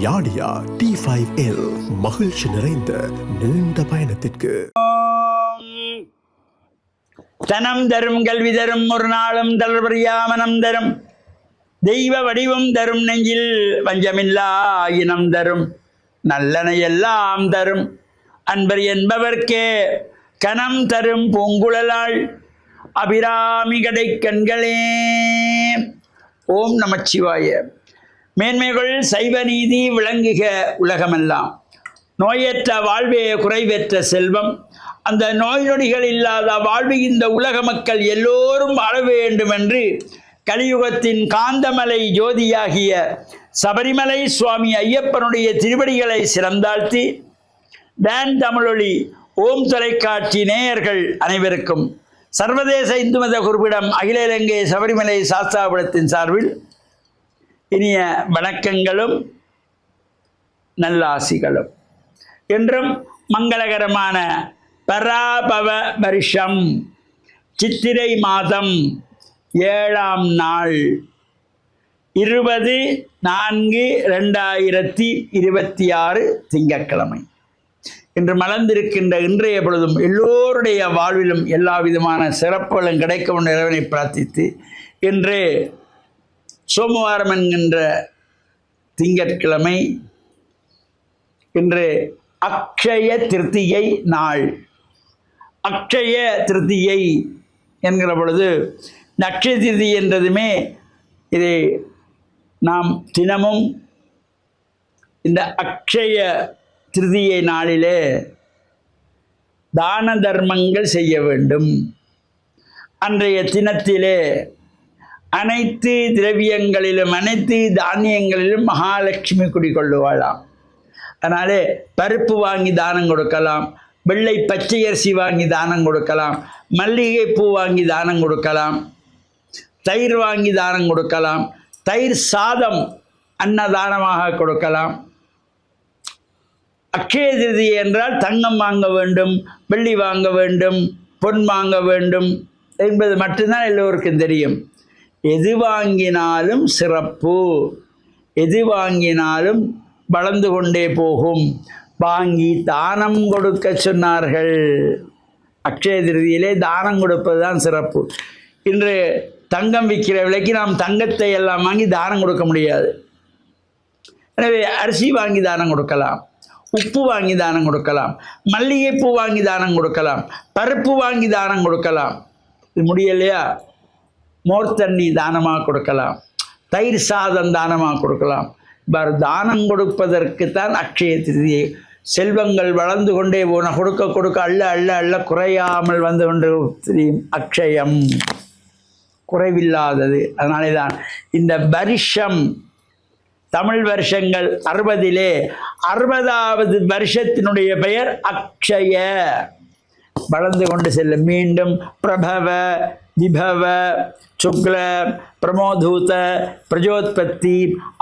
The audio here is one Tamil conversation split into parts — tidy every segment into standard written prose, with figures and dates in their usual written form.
யாடியா T5L மகிழ்ச்சி நிறைந்த நீண்ட பயணத்திற்கு. தனம் தரும் கல்வி தரும் ஒரு நாளும் தளர்வறியாமனம் தரும் தெய்வ வடிவம் தரும் நெஞ்சில் வஞ்சமில்லா இனம் தரும் நல்லன எல்லாம் தரும் அன்பர் என்பவர்க்கே கனம் தரும் பூங்குழலாள் அபிராமி கடை கண்களே. ஓம் நமச்சிவாய. மேன்மைகள் சைவ நீதி விளங்குக உலகமெல்லாம். நோயற்ற வாழ்வே குறைவற்ற செல்வம். அந்த நோய் நொடிகள் இல்லாத வாழ்வு இந்த உலக மக்கள் எல்லோரும் வாழ வேண்டும் என்று கலியுகத்தின் காந்தமலை ஜோதியாகிய சபரிமலை சுவாமி ஐயப்பனுடைய திருவடிகளை சிறந்தாழ்த்தி டான் தமிழொலி ஓம் தொலைக்காட்சி நேயர்கள் அனைவருக்கும் சர்வதேச இந்து மத குறிப்பிடம் அகில இலங்கை சபரிமலை சாஸ்தாபுரத்தின் சார்பில் இனிய வணக்கங்களும் நல்லாசிகளும். என்றும் மங்களகரமான பராபவ வருஷம் சித்திரை மாதம் 7ஆம் நாள் 20/4/2026 திங்கட்கிழமை. இன்று மலர்ந்திருக்கின்ற இன்றைய பொழுதும் எல்லோருடைய வாழ்விலும் எல்லா விதமான சிறப்புகளும் கிடைக்கும் இறைவனை பிரார்த்தித்து, இன்று சோமவாரம் என்கின்ற திங்கட்கிழமை. இன்று அக்ஷய திருத்தியை நாள். அக்ஷய திருத்தியை என்கிற பொழுது அக்ஷய திருதி என்றதுமே இதை நாம் தினமும் இந்த அக்ஷய திருதியை நாளிலே தான தர்மங்கள் செய்ய வேண்டும். அன்றைய தினத்திலே அனைத்து திரவியங்களிலும் அனைத்து தானியங்களிலும் மகாலட்சுமி குடிகொள்ளுவாளாம். அதனாலே பருப்பு வாங்கி தானம் கொடுக்கலாம், வெள்ளை பச்சை அரிசி வாங்கி தானம் கொடுக்கலாம், மல்லிகைப்பூ வாங்கி தானம் கொடுக்கலாம், தயிர் வாங்கி தானம் கொடுக்கலாம், தயிர் சாதம் அன்னதானமாக கொடுக்கலாம். அக்ஷய திருதி என்றால் தங்கம் வாங்க வேண்டும், வெள்ளி வாங்க வேண்டும், பொன் வாங்க வேண்டும் என்பது மட்டும்தான் எல்லோருக்கும் தெரியும். எது வாங்கினாலும் சிறப்பு, எது வாங்கினாலும் வளர்ந்து கொண்டே போகும். வாங்கி தானம் கொடுக்க சொன்னார்கள். அக்ஷய திருதியிலே தானம் கொடுப்பது தான் சிறப்பு. இன்று தங்கம் விற்கிற விலைக்கு நாம் தங்கத்தை எல்லாம் வாங்கி தானம் கொடுக்க முடியாது. எனவே அரிசி வாங்கி தானம் கொடுக்கலாம், உப்பு வாங்கி தானம் கொடுக்கலாம், மல்லிகைப்பூ வாங்கி தானம் கொடுக்கலாம், பருப்பு வாங்கி தானம் கொடுக்கலாம். இது முடியலையா, மோர் தண்ணி தானமாக கொடுக்கலாம், தயிர் சாதம் தானமாக கொடுக்கலாம். இவ்வாறு தானம் கொடுப்பதற்குத்தான் அக்ஷய திருதியை. செல்வங்கள் வளர்ந்து கொண்டே போன கொடுக்க கொடுக்க அள்ள அள்ள அள்ள குறையாமல் வந்து கொண்டு தெரியும். அக்ஷயம் குறைவில்லாதது. அதனாலே தான் இந்த வருஷம், தமிழ் வருஷங்கள் 60லே 60வது வருஷத்தினுடைய பெயர் அக்ஷய. வளர்ந்து கொண்டு செல்லும். மீண்டும் பிரபவ, விபவ, சுக்ல, பிரமோதூத, பிரஜோத்பத்தி,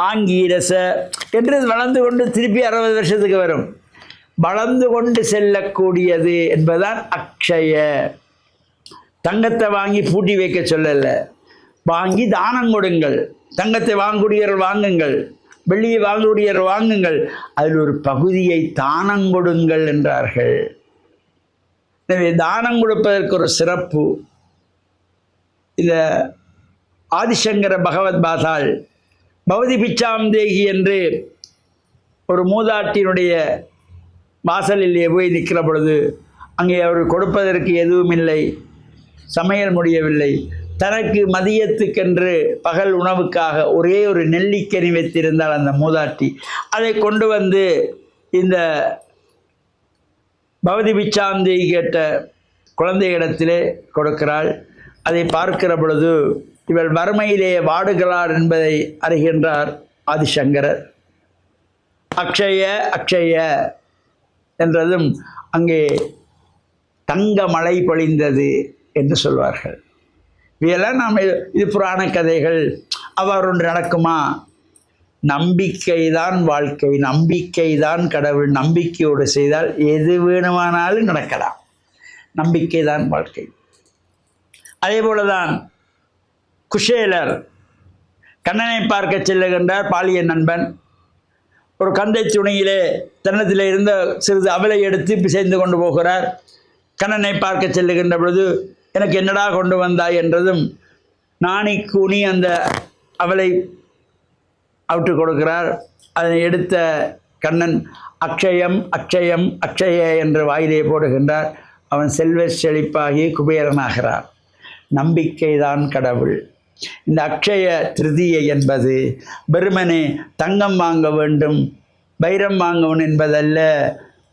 ஆங்கீரச என்று வளர்ந்து கொண்டு திருப்பி 60 வருஷத்துக்கு வரும். வளர்ந்து கொண்டு செல்லக்கூடியது என்பதுதான் அக்ஷய. தங்கத்தை வாங்கி பூட்டி வைக்க சொல்லல, வாங்கி தானம் கொடுங்கள். தங்கத்தை வாங்கக்கூடியவர்கள் வாங்குங்கள், வெள்ளியை வாங்கக்கூடியவர்கள் வாங்குங்கள், அதில் ஒரு பகுதியை தானம் கொடுங்கள் என்றார்கள். எனவே தானம் கொடுப்பதற்கு ஒரு சிறப்பு. இந்த ஆதிசங்கர பகவத் பாதாள் பவதி பிச்சாம் தேகி என்று ஒரு மூதாட்டியினுடைய வாசலில் போய் நிற்கிற பொழுது அங்கே அவர் கொடுப்பதற்கு எதுவும் இல்லை, சமையல் முடியவில்லை. தனக்கு மதியத்துக்கென்று பகல் உணவுக்காக ஒரே ஒரு நெல்லிக்கனி வைத்திருந்தால் அந்த மூதாட்டி அதை கொண்டு வந்து இந்த பவதி பிச்சாந்தி கேட்ட குழந்தையிடத்திலே கொடுக்கிறாள். அதை பார்க்கிற பொழுது இவள் வறுமையிலே வாடுகிறார் என்பதை அறிகின்றார் ஆதிசங்கரர். அக்ஷய அக்ஷய என்றதும் அங்கே தங்க மழை பொழிந்தது என்று சொல்வார்கள். இதெல்லாம் நாம் இது புராண கதைகள். அவ்வாறு ஒன்று நடக்குமா? நம்பிக்கை தான் வாழ்க்கை, நம்பிக்கை தான் கடவுள். நம்பிக்கையோடு செய்தால் எது வேணுமானாலும் நடக்கலாம். நம்பிக்கை தான் வாழ்க்கை. அதே போலதான் குஷேலர் கண்ணனை பார்க்க செல்லுகின்றார். பாலிய நண்பன் ஒரு கந்தை துணியிலே தன்னத்தில் இருந்த சிறிது அவலை எடுத்து பிசைந்து கொண்டு போகிறார். கண்ணனை பார்க்க செல்லுகின்ற பொழுது எனக்கு என்னடா கொண்டு வந்தாய் என்றதும் நாணி கூனி அந்த அவலை அவுட்டு கொடுக்கிறார். அதனை எடுத்த கண்ணன் அக்ஷயம் அக்ஷயம் அக்ஷய என்று வாயிலே போடுகின்றார். அவன் செல்வ செழிப்பாகி குபேரனாகிறார். நம்பிக்கைதான் கடவுள். இந்த அக்ஷய திருதியை என்பது வெறுமனே தங்கம் வாங்க வேண்டும் வைரம் வாங்கணும் என்பதல்ல.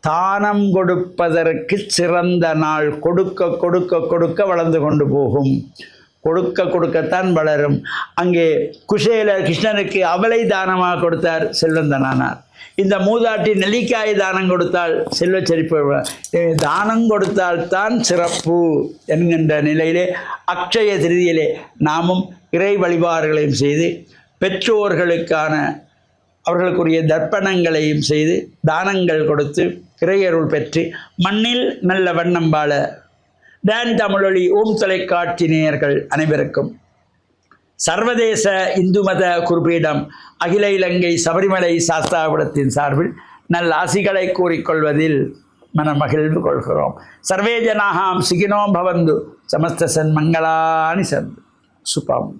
தானம் கொடுப்பதற்கு சிறந்த நாள். கொடுக்க கொடுக்க கொடுக்க வளர்ந்து கொண்டு போகும். கொடுக்க கொடுக்கத்தான் வளரும். அங்கே குசேலர் கிருஷ்ணனுக்கு அவளை தானமாக கொடுத்தார், செல்வந்தனானார். இந்த மூதாட்டி நெல்லிக்காய் தானம் கொடுத்தால் செல்வ செழிப்பு. தானம் கொடுத்தால்தான் சிறப்பு என்கின்ற நிலையிலே அக்ஷய திருதியிலே நாமும் இறை வழிபாடுகளையும் செய்து பெற்றோர்களுக்கான அவர்களுக்குரிய தர்ப்பணங்களையும் செய்து தானங்கள் கொடுத்து இறையருள் பெற்று மண்ணில் நல்ல வண்ணம் வாழ டான் தமிழொலி ஓம் தொலைக்காட்சி நேயர்கள் அனைவருக்கும் சர்வதேச இந்து மத குறிப்பீடம் அகில இலங்கை சபரிமலை சாஸ்தாபுரத்தின் சார்பில் நல்ல ஆசிகளை கூறிக்கொள்வதில் மனமகிழ்வு கொள்கிறோம். சர்வே ஜனாகாம் சுகினோ பவந்து சமஸ்த சன்மங்களானி சந்து சுபம்.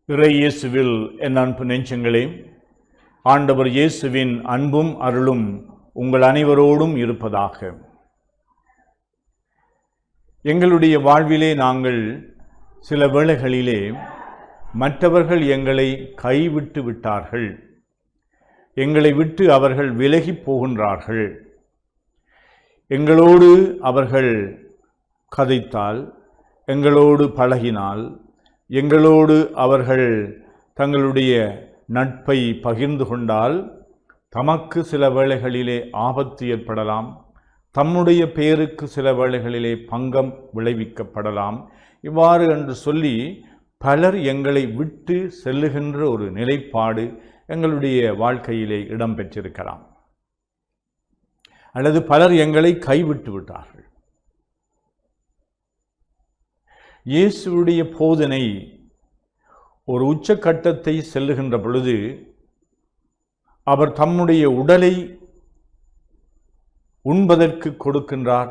இறை இயேசுவில் என் அன்பு நெஞ்சங்களே, ஆண்டவர் இயேசுவின் அன்பும் அருளும் உங்கள் அனைவரோடும் இருப்பதாக. எங்களுடைய வாழ்விலே நாங்கள் சில வேளைகளிலே மற்றவர்கள் எங்களை கைவிட்டு விட்டார்கள், எங்களை விட்டு அவர்கள் விலகி போகின்றார்கள். எங்களோடு அவர்கள் கதைத்தால், எங்களோடு பழகினால், எங்களோடு அவர்கள் தங்களுடைய நட்பை பகிர்ந்து கொண்டால் தமக்கு சில வேளைகளிலே ஆபத்து ஏற்படலாம், தம்முடைய பேருக்கு சில வேளைகளிலே பங்கம் விளைவிக்கப்படலாம். இவ்வாறு என்று சொல்லி பலர் எங்களை விட்டு செல்லுகின்ற ஒரு நிலைப்பாடு எங்களுடைய வாழ்க்கையிலே இடம்பெற்றிருக்கலாம். அல்லது பலர் எங்களை கைவிட்டு விட்டார்கள். இயேசுவுடைய போதனை ஒரு உச்சக்கட்டத்தை செல்லுகின்ற பொழுது அவர் தம்முடைய உடலை உண்பதற்கு கொடுக்கின்றார்,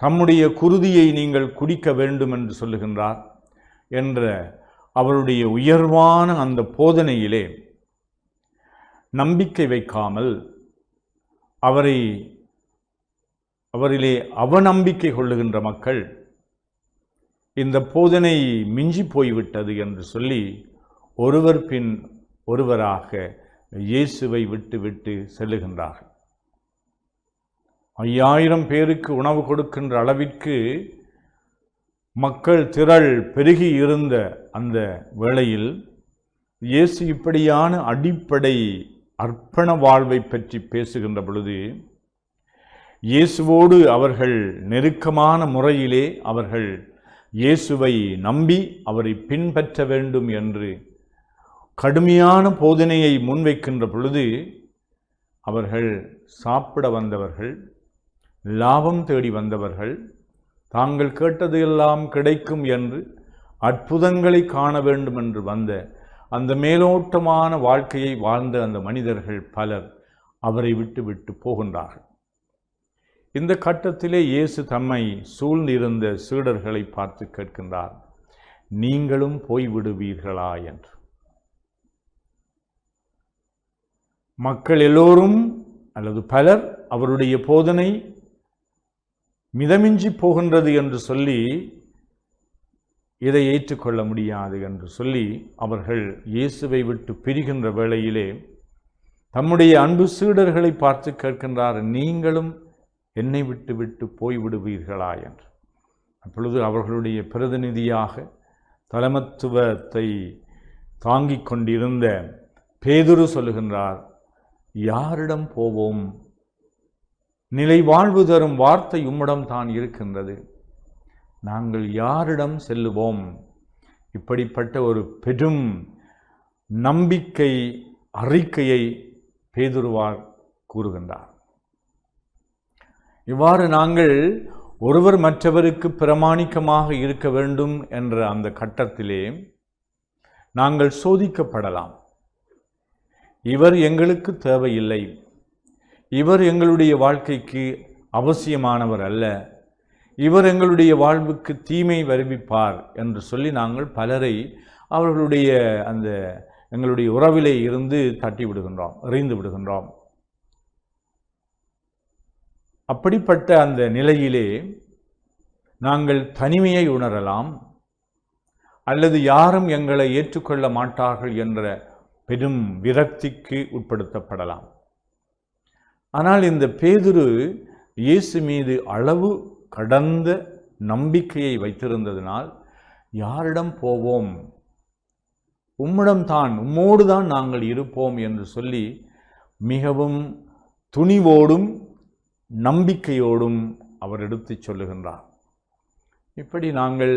தம்முடைய குருதியை நீங்கள் குடிக்க வேண்டும் என்று சொல்லுகின்றார் என்ற அவருடைய உயர்வான அந்த போதனையிலே நம்பிக்கை வைக்காமல் அவரிலே அவநம்பிக்கை கொள்ளுகின்ற மக்கள் இந்த போதனை மிஞ்சி போய்விட்டது என்று சொல்லி ஒருவர் பின் ஒருவராக இயேசுவை விட்டு விட்டு செல்லுகின்றார்கள். 5000 பேருக்கு உணவு கொடுக்கின்ற அளவிற்கு மக்கள் திரள் பெருகி இருந்த அந்த வேளையில் இயேசு இப்படியான அடிப்படை அர்ப்பண வாழ்வை பற்றி பேசுகின்ற பொழுது இயேசுவோடு அவர்கள் நெருக்கமான முறையிலே அவர்கள் இயேசுவை நம்பி அவரை பின்பற்ற வேண்டும் என்று கடுமையான போதனையை முன்வைக்கின்ற பொழுது அவர்கள் சாப்பிட வந்தவர்கள், லாபம் தேடி வந்தவர்கள், தாங்கள் கேட்டது எல்லாம் கிடைக்கும் என்று அற்புதங்களை காண வேண்டும் என்று வந்த அந்த மேலோட்டமான வாழ்க்கையை வாழ்ந்த அந்த மனிதர்கள் பலர் அவரை விட்டு விட்டு போகின்றார்கள். இந்த கட்டத்திலே இயேசு தம்மை சூழ்ந்திருந்த சீடர்களை பார்த்து கேட்கின்றார், நீங்களும் போய்விடுவீர்களா என்று. மக்கள் எல்லோரும் அல்லது பலர் அவருடைய போதனை மிதமிஞ்சி போகின்றது என்று சொல்லி இதை ஏற்றுக்கொள்ள முடியாது என்று சொல்லி அவர்கள் இயேசுவை விட்டு பிரிகின்ற வேளையிலே தம்முடைய அன்பு சீடர்களை பார்த்து கேட்கின்றார், நீங்களும் என்னை விட்டு விட்டு போய்விடுவீர்களா என்று. அப்பொழுது அவர்களுடைய பிரதிநிதியாக தலைமத்துவத்தை தாங்கிக் கொண்டிருந்த பேதுரு சொல்லுகின்றார், யாரிடம் போவோம்? நிலை வாழ்வு தரும் வார்த்தை உம்மிடம் தான் இருக்கின்றது, நாங்கள் யாரிடம் செல்லுவோம்? இப்படிப்பட்ட ஒரு பெரும் நம்பிக்கை அறிக்கையை பேதுருவார் கூறுகின்றார். இவ்வாறு நாங்கள் ஒருவர் மற்றவருக்கு பிரமாணிக்கமாக இருக்க வேண்டும் என்ற அந்த கட்டத்திலே நாங்கள் சோதிக்கப்படலாம். இவர் எங்களுக்கு தேவையில்லை, இவர் எங்களுடைய வாழ்க்கைக்கு அவசியமானவர் அல்ல, இவர் எங்களுடைய வாழ்வுக்கு தீமை வருவிப்பார் என்று சொல்லி நாங்கள் பலரை அவர்களுடைய அந்த எங்களுடைய உறவிலே இருந்து தட்டி விடுகின்றோம், எறிந்து விடுகின்றோம். அப்படிப்பட்ட அந்த நிலையிலே நாங்கள் தனிமையை உணரலாம், அல்லது யாரும் எங்களை ஏற்றுக்கொள்ள மாட்டார்கள் என்ற பெரும் விரக்திக்கு உட்படுத்தப்படலாம். ஆனால் இந்த பேதுரு இயேசு மீது அளவு கடந்த நம்பிக்கையை வைத்திருந்ததினால், யாரிடம் போவோம், உம்மிடம்தான், உம்மோடு தான் நாங்கள் இருப்போம் என்று சொல்லி மிகவும் துணிவோடும் நம்பிக்கையோடும் அவர் எடுத்துச் சொல்லுகின்றார். இப்படி நாங்கள்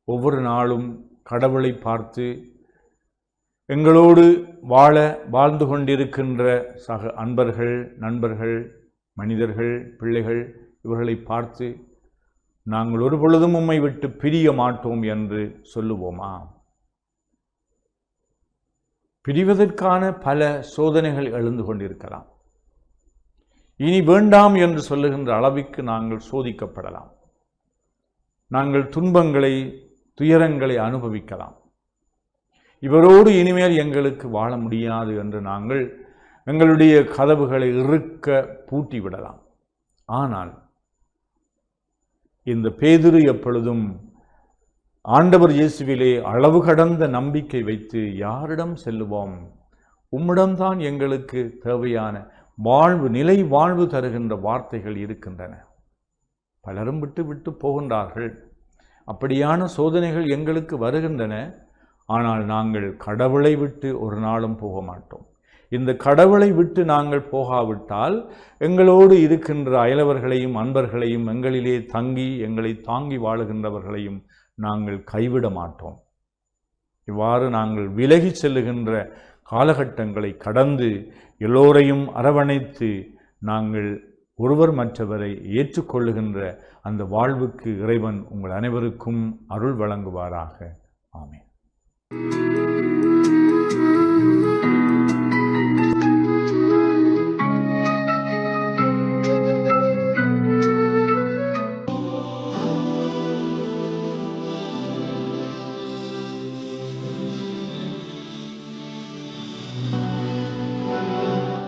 ஒவ்வொரு நாளும் கடவுளை பார்த்து எங்களோடு வாழ்ந்து கொண்டிருக்கின்ற சக அன்பர்கள், நண்பர்கள், மனிதர்கள், பிள்ளைகள் இவர்களை பார்த்து நாங்கள் ஒரு பொழுதும் உம்மை விட்டு பிரிய மாட்டோம் என்று சொல்லுவோமா? பிரிவதற்கான பல சோதனைகள் எழுந்து கொண்டிருக்கலாம். இனி வேண்டாம் என்று சொல்லுகின்ற அளவுக்கு நாங்கள் சோதிக்கப்படலாம். நாங்கள் துன்பங்களை, துயரங்களை அனுபவிக்கலாம். இவரோடு இனிமேல் எங்களுக்கு வாழ முடியாது என்று நாங்கள் எங்களுடைய கதவுகளை இறுக்க பூட்டிவிடலாம். ஆனால் இந்த பேதுரு எப்பொழுதும் ஆண்டவர் இயேசுவிலே அளவு கடந்த நம்பிக்கை வைத்து, யாரிடம் செல்லுவோம், உம்மிடம்தான் எங்களுக்கு தேவையான வாழ்வு, நிலை வாழ்வு தருகின்ற வார்த்தைகள் இருக்கின்றன. பலரும் விட்டு விட்டு போகின்றார்கள். அப்படியான சோதனைகள் எங்களுக்கு வருகின்றன. ஆனால் நாங்கள் கடவுளை விட்டு ஒரு நாளும் போக மாட்டோம். இந்த கடவுளை விட்டு நாங்கள் போகாவிட்டால் எங்களோடு இருக்கின்ற அயலவர்களையும் அன்பர்களையும், எங்களிலே தங்கி எங்களை தாங்கி வாழுகின்றவர்களையும் நாங்கள் கைவிட மாட்டோம். இவ்வாறு நாங்கள் விலகி செல்லுகின்ற காலகட்டங்களை கடந்து எல்லோரையும் அரவணைத்து நாங்கள் ஒருவர் மற்றவரை ஏற்றுக்கொள்ளுகின்ற அந்த வாழ்வுக்கு இறைவன் உங்கள் அனைவருக்கும் அருள் வழங்குவாராக. ஆமென்.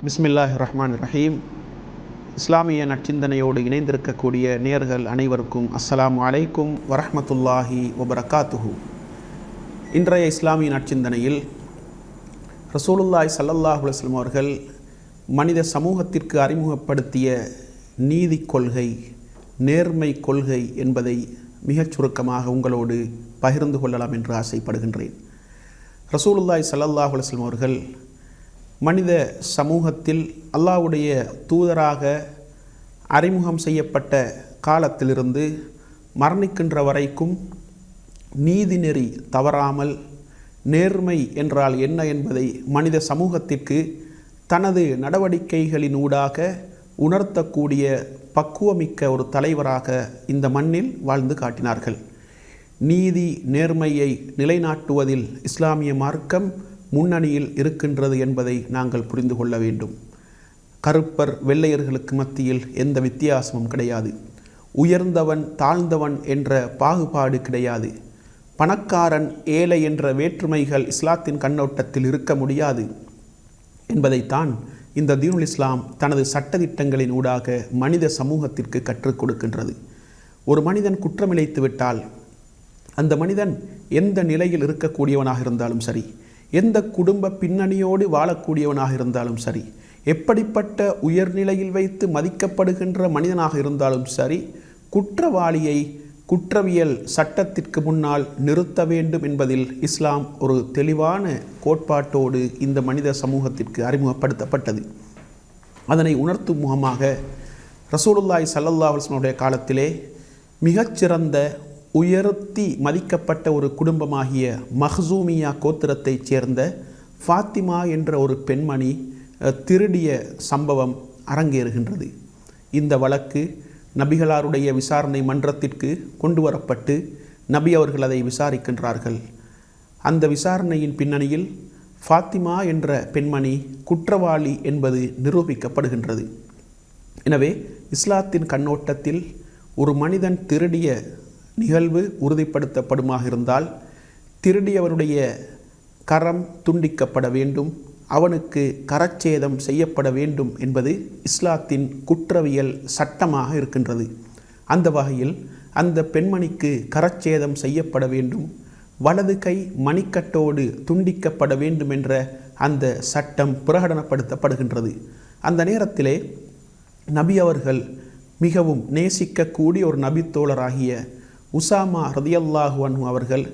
பிஸ்மில்லாஹிர் ரஹ்மானிர் ரஹீம். இஸ்லாமிய நற்சிந்தனையோடு இணைந்திருக்கக்கூடிய நேயர்கள் அனைவருக்கும் அஸ்ஸலாமு அலைக்கும் வரஹ்மத்துல்லாஹி வபரகாத்துஹு. இன்றைய இஸ்லாமிய நற்சிந்தனையில் ரசூலுல்லாஹி ஸல்லல்லாஹு அலைஹி வஸல்லம் அவர்கள் மனித சமூகத்திற்கு அறிமுகப்படுத்திய நீதி கொள்கை, நேர்மை கொள்கை என்பதை மிகச் சுருக்கமாக உங்களோடு பகிர்ந்து கொள்ளலாம் என்று ஆசைப்படுகின்றேன். ரசூலுல்லாஹி ஸல்லல்லாஹு அலைஹி வஸல்லம் அவர்கள் மனித சமூகத்தில் அல்லாஹ்வுடைய தூதராக அறிமுகம் செய்யப்பட்ட காலத்திலிருந்து மரணிக்கின்ற வரைக்கும் நீதிநெறி தவறாமல் நேர்மை என்றால் என்ன என்பதை மனித சமூகத்திற்கு தனது நடவடிக்கைகளினூடாக உணர்த்தக்கூடிய பக்குவமிக்க ஒரு தலைவராக இந்த மண்ணில் வாழ்ந்து காட்டினார்கள். நீதி நேர்மையை நிலைநாட்டுவதில் இஸ்லாமிய மார்க்கம் முன்னணியில் இருக்கின்றது என்பதை நாங்கள் புரிந்து கொள்ள வேண்டும். கருப்பர் வெள்ளையர்களுக்கு மத்தியில் எந்த வித்தியாசமும் கிடையாது. உயர்ந்தவன் தாழ்ந்தவன் என்ற பாகுபாடு கிடையாது. பணக்காரன் ஏழை என்ற வேற்றுமைகள் இஸ்லாத்தின் கண்ணோட்டத்தில் இருக்க முடியாது என்பதைத்தான் இந்த தீனுல் இஸ்லாம் தனது சட்டதிட்டங்களின் ஊடாக மனித சமூகத்திற்கு கற்றுக் கொடுக்கின்றது. ஒரு மனிதன் குற்றமிழைத்து விட்டால் அந்த மனிதன் எந்த நிலையில் இருக்கக்கூடியவனாக இருந்தாலும் சரி, எந்த குடும்ப பின்னணியோடு வாழக்கூடியவனாக இருந்தாலும் சரி, எப்படிப்பட்ட உயர்நிலையில் வைத்து மதிக்கப்படுகின்ற மனிதனாக இருந்தாலும் சரி, குற்றவாளியை குற்றவியல் சட்டத்திற்கு முன்னால் நிறுத்த வேண்டும் என்பதில் இஸ்லாம் ஒரு தெளிவான கோட்பாட்டோடு இந்த மனித சமூகத்திற்கு அறிமுகப்படுத்தப்பட்டது. அதனை உணர்த்தும் முகமாக ரசூலுல்லாஹி ஸல்லல்லாஹு அலைஹி வஸல்லம் காலத்திலே மிகச்சிறந்த உயர்த்தி மதிக்கப்பட்ட ஒரு குடும்பமாகிய மஹ்சூமியா கோத்திரத்தைச் சேர்ந்த ஃபாத்திமா என்ற ஒரு பெண்மணி திருடிய சம்பவம் அரங்கேறுகின்றது. இந்த வழக்கு நபிகளாருடைய விசாரணை மன்றத்திற்கு கொண்டு வரப்பட்டு நபி அவர்கள் அதை விசாரிக்கின்றார்கள். அந்த விசாரணையின் பின்னணியில் ஃபாத்திமா என்ற பெண்மணி குற்றவாளி என்பது நிரூபிக்கப்படுகின்றது. எனவே இஸ்லாத்தின் கண்ணோட்டத்தில் ஒரு மனிதன் திருடிய நிகழ்வு உறுதிப்படுத்தப்படுமாக இருந்தால் திருடியவனுடைய கரம் துண்டிக்கப்பட வேண்டும், அவனுக்கு கரச்சேதம் செய்யப்பட வேண்டும் என்பது இஸ்லாத்தின் குற்றவியல் சட்டமாக இருக்கின்றது. அந்த வகையில் அந்த பெண்மணிக்கு கரச்சேதம் செய்யப்பட வேண்டும், வலது கை மணிக்கட்டோடு துண்டிக்கப்பட வேண்டும் என்ற அந்த சட்டம் பிரகடனப்படுத்தப்படுகின்றது. அந்த நேரத்திலே நபி அவர்கள் மிகவும் நேசிக்கக்கூடிய ஒரு நபித்தோழராகிய உசாமா ரதியல்லாஹு அன்ஹு அவர்கள்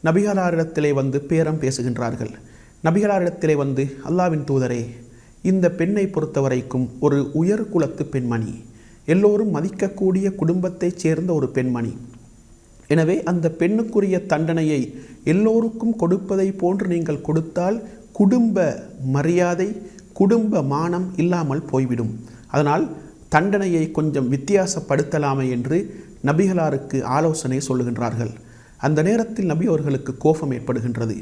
நபிகளாரிடத்திலே வந்து பேரம் பேசுகின்றார்கள். நபிகளாரிடத்திலே வந்து, அல்லாவின் தூதரே, இந்த பெண்ணை பொறுத்தவரைக்கும் ஒரு உயர் குலத்து பெண்மணி, எல்லோரும் மதிக்கக்கூடிய குடும்பத்தைச் சேர்ந்த ஒரு பெண்மணி. எனவே அந்த பெண்ணுக்குரிய தண்டனையை எல்லோருக்கும் கொடுப்பதை போன்று நீங்கள் கொடுத்தால் குடும்ப மரியாதை, குடும்ப மானம் இல்லாமல் போய்விடும். அதனால் தண்டனையை கொஞ்சம் வித்தியாசப்படுத்தலாமே என்று நபிகளாருக்கு ஆலோசனை சொல்லுகின்றார்கள். அந்த நேரத்தில் நபி அவர்களுக்கு கோபம் ஏற்படுகின்றது.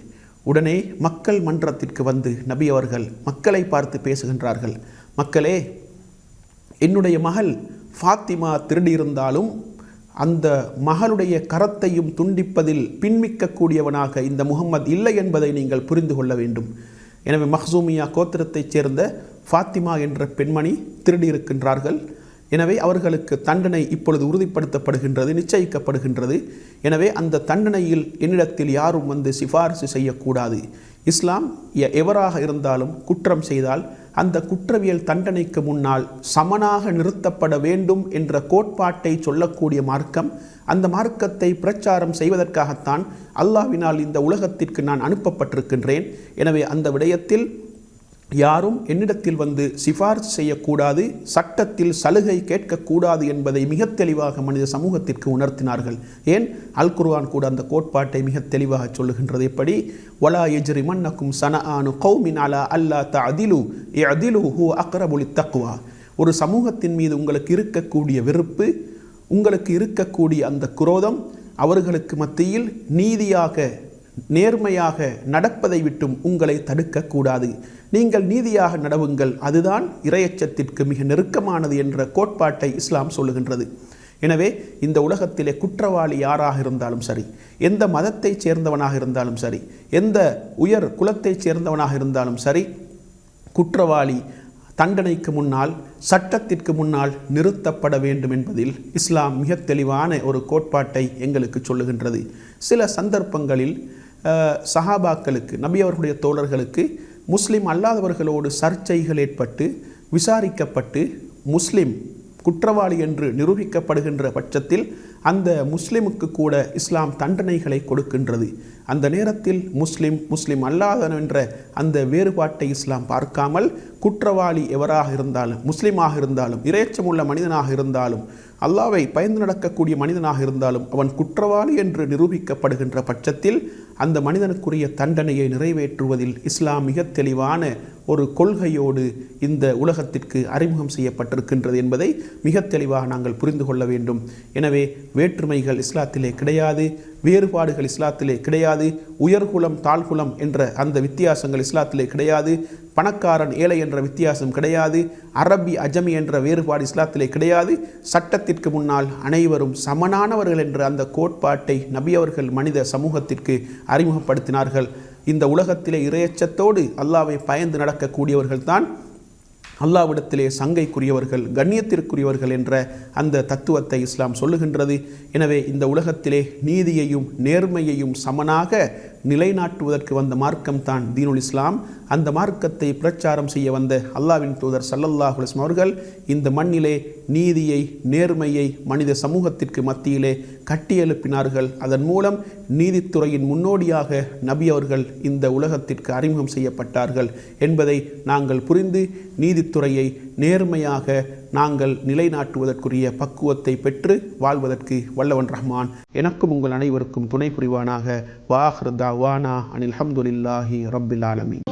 உடனே மக்கள் மன்றத்திற்கு வந்து நபி அவர்கள் மக்களை பார்த்து பேசுகின்றார்கள். மக்களே, என்னுடைய மகள் ஃபாத்திமா திருடியிருந்தாலும் அந்த மகளுடைய கரத்தையும் துண்டிப்பதில் பின்மிக்கக்கூடியவனாக இந்த முகம்மது இல்லை என்பதை நீங்கள் புரிந்து கொள்ள வேண்டும். எனவே மஹ்சூமியா கோத்திரத்தைச் சேர்ந்த ஃபாத்திமா என்ற பெண்மணி திருடியிருக்கின்றார்கள். எனவே அவர்களுக்கு தண்டனை இப்பொழுது உறுதிப்படுத்தப்படுகின்றது, நிச்சயிக்கப்படுகின்றது. எனவே அந்த தண்டனையில் என்னிடத்தில் யாரும் வந்து சிபாரிசு செய்யக்கூடாது. இஸ்லாம் எவராக இருந்தாலும் குற்றம் செய்தால் அந்த குற்றவியல் தண்டனைக்கு முன்னால் சமனாக நிறுத்தப்பட வேண்டும் என்ற கோட்பாட்டை சொல்லக்கூடிய மார்க்கம். அந்த மார்க்கத்தை பிரச்சாரம் செய்வதற்காகத்தான் அல்லாஹ்வினால் இந்த உலகத்திற்கு நான் அனுப்பப்பட்டிருக்கின்றேன். எனவே அந்த விடயத்தில் யாரும் என்னிடத்தில் வந்து சிபாரிசு செய்யக்கூடாது, சட்டத்தில் சலுகை கேட்கக்கூடாது என்பதை மிக தெளிவாக மனித சமூகத்திற்கு உணர்த்தினார்கள். ஏன், அல் குர்ஆன் கூட அந்த கோட்பாட்டை மிக தெளிவாக சொல்லுகின்றது. எப்படி, வலா யஜ்ரிமன்னக்கும் ஸனஆனு கௌமின் அலா அல்லா தஅதிலு இஅதிலு ஹுவ அக்ரபு லித்தக்வா. ஒரு சமூகத்தின் மீது உங்களுக்கு இருக்கக்கூடிய வெறுப்பு, உங்களுக்கு இருக்கக்கூடிய அந்த குரோதம் அவர்களுக்கு மத்தியில் நீதியாக நேர்மையாக நடப்பதை விட்டும் உங்களை தடுக்கக்கூடாது. நீங்கள் நீதியாக நடவுங்கள், அதுதான் இறையச்சத்திற்கு மிக நெருக்கமானது என்ற கோட்பாட்டை இஸ்லாம் சொல்லுகின்றது. எனவே இந்த உலகத்திலே குற்றவாளி யாராக இருந்தாலும் சரி, எந்த மதத்தைச் சேர்ந்தவனாக இருந்தாலும் சரி, எந்த உயர் குலத்தைச் சேர்ந்தவனாக இருந்தாலும் சரி, குற்றவாளி தண்டனைக்கு முன்னால், சட்டத்திற்கு முன்னால் நிறுத்தப்பட வேண்டும் என்பதில் இஸ்லாம் மிக தெளிவான ஒரு கோட்பாட்டை எங்களுக்கு சொல்லுகின்றது. சில சந்தர்ப்பங்களில் சஹாபாக்களுக்கு, நபி அவர்களுடைய தோழர்களுக்கு முஸ்லிம் அல்லாதவர்களோடு சர்ச்சைகள் ஏற்பட்டு விசாரிக்கப்பட்டு முஸ்லிம் குற்றவாளி என்று நிரூபிக்கப்படுகின்ற பட்சத்தில் அந்த முஸ்லிமுக்கு கூட இஸ்லாம் தண்டனைகளை கொடுக்கின்றது. அந்த நேரத்தில் முஸ்லிம் அல்லாதவன் என்ற அந்த வேறுபாட்டை இஸ்லாம் பார்க்காமல் குற்றவாளி எவராக இருந்தாலும், முஸ்லிமாக இருந்தாலும், இறையச்சமுள்ள மனிதனாக இருந்தாலும், அல்லாவை பயந்து நடக்கக்கூடிய மனிதனாக இருந்தாலும் அவன் குற்றவாளி என்று நிரூபிக்கப்படுகின்ற பட்சத்தில் அந்த மனிதனுக்குரிய தண்டனையை நிறைவேற்றுவதில் இஸ்லாம் மிக தெளிவான ஒரு கொள்கையோடு இந்த உலகத்திற்கு அறிமுகம் செய்யப்பட்டிருக்கின்றது என்பதை மிக தெளிவாக நாங்கள் புரிந்து கொள்ள வேண்டும். எனவே வேற்றுமைகள் இஸ்லாத்திலே கிடையாது, வேறுபாடுகள் இஸ்லாத்திலே கிடையாது, உயர்குலம் தாழ்குலம் என்ற அந்த வித்தியாசங்கள் இஸ்லாத்திலே கிடையாது, பணக்காரன் ஏழை என்ற வித்தியாசம் கிடையாது, அரபி அஜமி என்ற வேறுபாடு இஸ்லாத்திலே கிடையாது. சட்டத்திற்கு முன்னால் அனைவரும் சமனானவர்கள் என்ற அந்த கோட்பாட்டை நபி அவர்கள் மனித சமூகத்திற்கு அறிமுகப்படுத்தினார்கள். இந்த உலகத்திலே இறையச்சத்தோடு அல்லாவை பயந்து நடக்கக்கூடியவர்கள் தான் அல்லாவிடத்திலே சங்கைக்குரியவர்கள், கண்ணியத்திற்குரியவர்கள் என்ற அந்த தத்துவத்தை இஸ்லாம் சொல்லுகின்றது. எனவே இந்த உலகத்திலே நீதியையும் நேர்மையையும் சமனாக நிலைநாட்டுவதற்கு வந்த மார்க்கம் தான் தீனுல் இஸ்லாம். அந்த மார்க்கத்தை பிரச்சாரம் செய்ய வந்த அல்லாவின் தூதர் ஸல்லல்லாஹு அலைஹி வஸல்லம் அவர்கள் இந்த மண்ணிலே நீதியை, நேர்மையை மனித சமூகத்திற்கு மத்தியிலே கட்டியெழுப்பினார்கள். அதன் மூலம் நீதித்துறையின் முன்னோடியாக நபி அவர்கள் இந்த உலகத்திற்கு அறிமுகம் செய்யப்பட்டார்கள் என்பதை நாங்கள் புரிந்து நீதித்துறையை நேர்மையாக நாங்கள் நிலைநாட்டுவதற்குரிய பக்குவத்தை பெற்று வாழ்வதற்கு வல்லவன் ரஹ்மான் எனக்கும் உங்கள் அனைவருக்கும் துணை புரிவானாக. வாஹிர் தாவானா அனில் ஹம்துலில்லாஹி ரப்பில் ஆலமீன்.